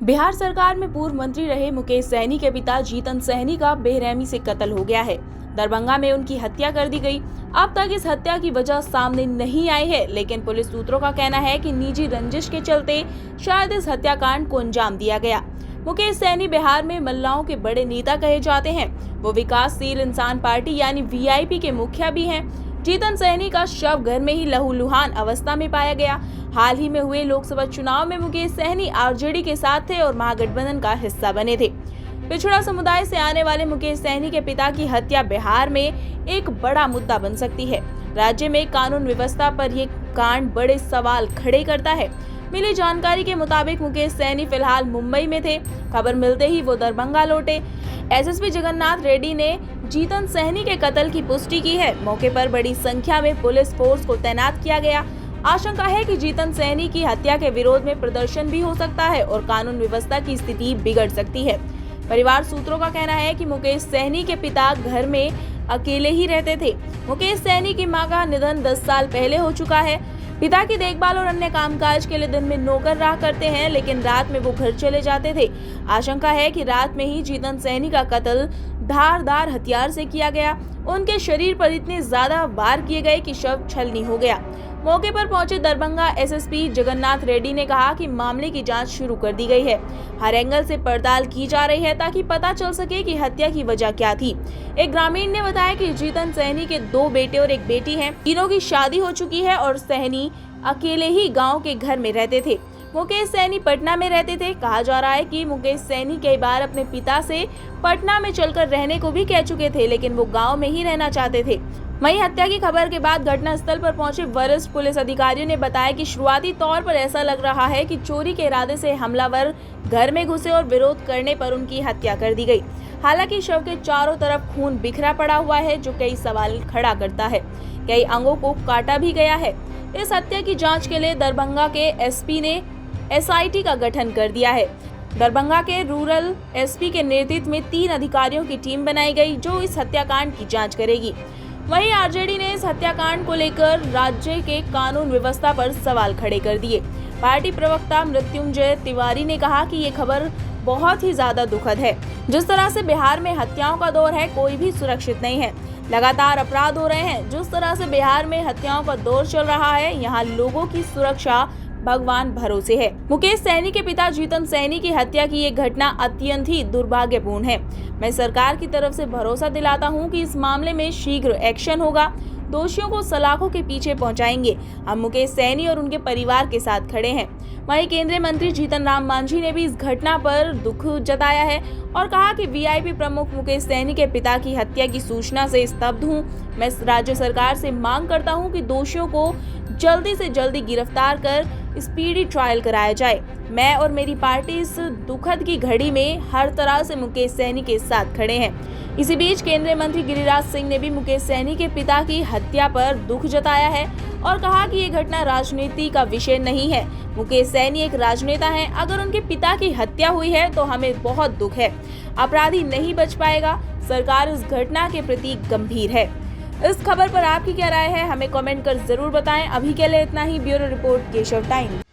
बिहार सरकार में पूर्व मंत्री रहे मुकेश सहनी के पिता जीतन सहनी का बेरहमी से कत्ल हो गया है। दरभंगा में उनकी हत्या कर दी गई। अब तक इस हत्या की वजह सामने नहीं आई है, लेकिन पुलिस सूत्रों का कहना है कि निजी रंजिश के चलते शायद इस हत्याकांड को अंजाम दिया गया। मुकेश सहनी बिहार में मल्लाओं के बड़े नेता कहे जाते हैं। वो विकासशील इंसान पार्टी यानी वीआईपी के मुखिया भी हैं। जीतन सहनी का शव घर में ही लहूलुहान अवस्था में पाया गया। हाल ही में हुए लोकसभा चुनाव में मुकेश सहनी आरजेडी के साथ थे और महागठबंधन का हिस्सा बने थे। पिछड़ा समुदाय से आने वाले मुकेश सहनी के पिता की हत्या बिहार में एक बड़ा मुद्दा बन सकती है। राज्य में कानून व्यवस्था पर ये कांड बड़े सवाल खड़े करता है। मिली जानकारी के मुताबिक मुकेश सहनी फिलहाल मुंबई में थे। खबर मिलते ही वो दरभंगा लौटे। एसएसपी जगन्नाथ रेड्डी ने जीतन सहनी के कत्ल की पुष्टि की है। मौके पर बड़ी संख्या में पुलिस फोर्स को तैनात किया गया। आशंका है कि जीतन सहनी की हत्या के विरोध में प्रदर्शन भी हो सकता है और कानून व्यवस्था की स्थिति बिगड़ सकती है। परिवार सूत्रों का कहना है कि मुकेश सहनी के पिता घर में अकेले ही रहते थे। मुकेश सहनी की मां का निधन 10 साल पहले हो चुका है। पिता की देखभाल और अन्य कामकाज के लिए दिन में नौकर रहा करते हैं, लेकिन रात में वो घर चले जाते थे। आशंका है कि रात में ही जीतन सहनी का कत्ल धारदार हथियार से किया गया। उनके शरीर पर इतने ज्यादा वार किए गए कि शव छलनी हो गया। मौके पर पहुंचे दरभंगा एसएसपी जगन्नाथ रेड्डी ने कहा कि मामले की जांच शुरू कर दी गई है। हर एंगल से पड़ताल की जा रही है ताकि पता चल सके कि हत्या की वजह क्या थी। एक ग्रामीण ने बताया कि जीतन सहनी के 2 बेटे और एक बेटी हैं। तीनों की शादी हो चुकी है और सहनी अकेले ही गांव के घर में रहते थे। मुकेश सहनी पटना में रहते थे। कहा जा रहा है कि मुकेश सहनी कई बार अपने पिता से पटना में चलकर रहने को भी कह चुके थे, लेकिन वो गांव में ही रहना चाहते थे। वहीं हत्या की खबर के बाद घटनास्थल पर पहुंचे वरिष्ठ पुलिस अधिकारियों ने बताया कि शुरुआती तौर पर ऐसा लग रहा है कि चोरी के इरादे से हमलावर घर में घुसे और विरोध करने पर उनकी हत्या कर दी गई। हालांकि शव के चारों तरफ खून बिखरा पड़ा हुआ है, जो कई सवाल खड़ा करता है। कई अंगों को काटा भी गया है। इस हत्या की जाँच के लिए दरभंगा के एसपी ने एसआईटी का गठन कर दिया है। दरभंगा के रूरल एसपी के नेतृत्व में 3 अधिकारियों की टीम बनाई गई, जो इस हत्याकांड की जांच करेगी। वहीं आरजेडी ने इस हत्याकांड को लेकर राज्य के कानून व्यवस्था पर सवाल खड़े कर दिए। पार्टी प्रवक्ता मृत्युंजय तिवारी ने कहा कि ये खबर बहुत ही ज्यादा दुखद है। जिस तरह से बिहार में हत्याओं का दौर है, कोई भी सुरक्षित नहीं है। लगातार अपराध हो रहे हैं। जिस तरह से बिहार में हत्याओं का दौर चल रहा है, यहाँ लोगों की सुरक्षा भगवान भरोसे है। मुकेश सहनी के पिता जीतन सहनी की हत्या की ये घटना अत्यंत ही दुर्भाग्यपूर्ण है। मैं सरकार की तरफ से भरोसा दिलाता हूं कि इस मामले में शीघ्र एक्शन होगा। दोषियों को सलाखों के पीछे पहुंचाएंगे। हम मुकेश सहनी और उनके परिवार के साथ खड़े हैं। वहीं केंद्रीय मंत्री जीतन राम मांझी ने भी इस घटना पर दुख जताया है और कहा कि वीआईपी प्रमुख मुकेश सहनी के पिता की हत्या की सूचना से स्तब्ध हूं। मैं राज्य सरकार से मांग करता हूं कि दोषियों को जल्दी से जल्दी गिरफ्तार कर स्पीडी ट्रायल कराया जाए। मैं और मेरी पार्टी इस दुखद की घड़ी में हर तरह से मुकेश सहनी के साथ खड़े हैं। इसी बीच केंद्रीय मंत्री गिरिराज सिंह ने भी मुकेश सहनी के पिता की हत्या पर दुख जताया है और कहा कि ये घटना राजनीति का विषय नहीं है। मुकेश सहनी एक राजनेता हैं। अगर उनके पिता की हत्या हुई है तो हमें बहुत दुख है। अपराधी नहीं बच पाएगा। सरकार इस घटना के प्रति गंभीर है। इस खबर पर आपकी क्या राय है, हमें कमेंट कर जरूर बताएं। अभी के लिए इतना ही। Bureau report Keshav times.